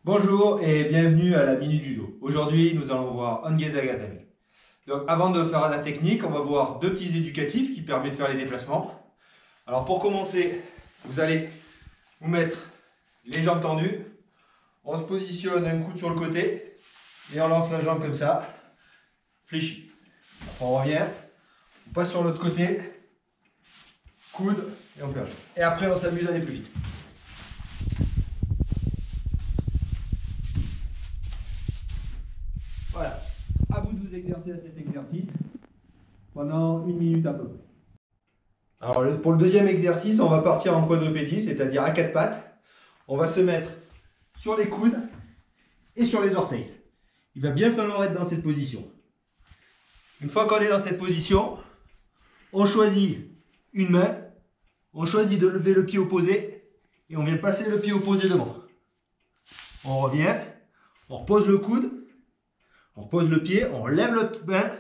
Bonjour et bienvenue à la Minute Judo. Aujourd'hui, nous allons voir Ongeza Gatame. Donc, avant de faire la technique, on va voir deux petits éducatifs qui permettent de faire les déplacements. Alors, pour commencer, vous allez vous mettre les jambes tendues. On se positionne un coude sur le côté et on lance la jambe comme ça, fléchie. Après, on revient, on passe sur l'autre côté, coude et on plonge. Et après, on s'amuse à aller plus vite. Voilà, à vous de vous exercer à cet exercice pendant 1 minute à peu près. Alors pour le deuxième exercice, on va partir en quadrupédie, c'est-à-dire à quatre pattes. On va se mettre sur les coudes et sur les orteils. Il va bien falloir être dans cette position. Une fois qu'on est dans cette position, on choisit une main, on choisit de lever le pied opposé et on vient passer le pied opposé devant. On revient, on repose le coude. On pose le pied, on lève l'autre main,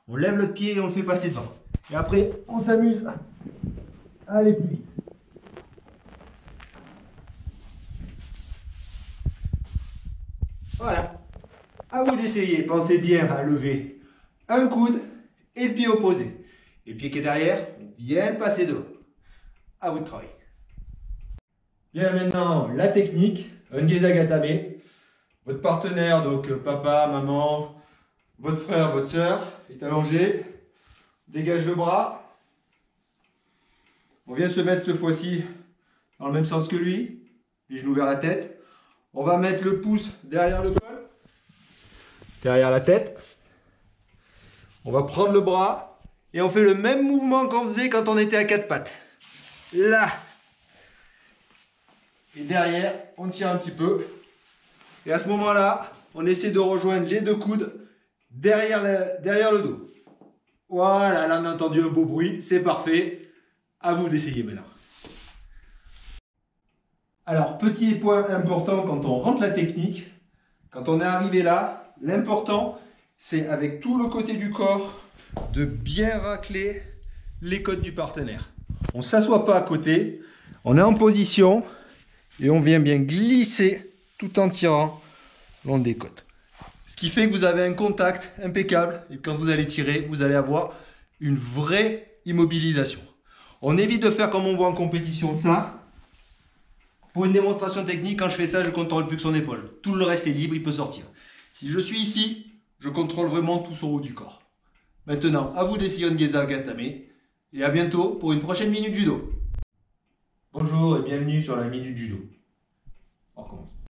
on lève l'autre pied et on le fait passer devant. Et après, on s'amuse à aller plus vite. Voilà. À vous d'essayer. Pensez bien à lever un coude et le pied opposé. Et le pied qui est derrière, on vient passer devant. À vous de travailler. Bien, maintenant, la technique. Ongeza Gatame. Votre partenaire, donc papa, maman, votre frère, votre soeur, est allongé. Dégage le bras. On vient se mettre cette fois-ci dans le même sens que lui. Les genoux vers la tête. On va mettre le pouce derrière le col. Derrière la tête. On va prendre le bras. Et on fait le même mouvement qu'on faisait quand on était à quatre pattes. Là. Et derrière, on tire un petit peu. Et à ce moment-là, on essaie de rejoindre les deux coudes derrière le dos. Voilà, là on a entendu un beau bruit, c'est parfait. À vous d'essayer maintenant. Alors, petit point important quand on rentre la technique, quand on est arrivé là, l'important, c'est avec tout le côté du corps, de bien racler les côtes du partenaire. On ne s'assoit pas à côté, on est en position et on vient bien glisser tout en tirant le long des côtes. Ce qui fait que vous avez un contact impeccable et quand vous allez tirer, vous allez avoir une vraie immobilisation. On évite de faire comme on voit en compétition ça. Pour une démonstration technique, quand je fais ça, je ne contrôle plus que son épaule. Tout le reste est libre, il peut sortir. Si je suis ici, je contrôle vraiment tout son haut du corps. Maintenant, à vous d'essayer Ongeza Gatame et à bientôt pour une prochaine Minute Judo. Bonjour et bienvenue sur la Minute Judo.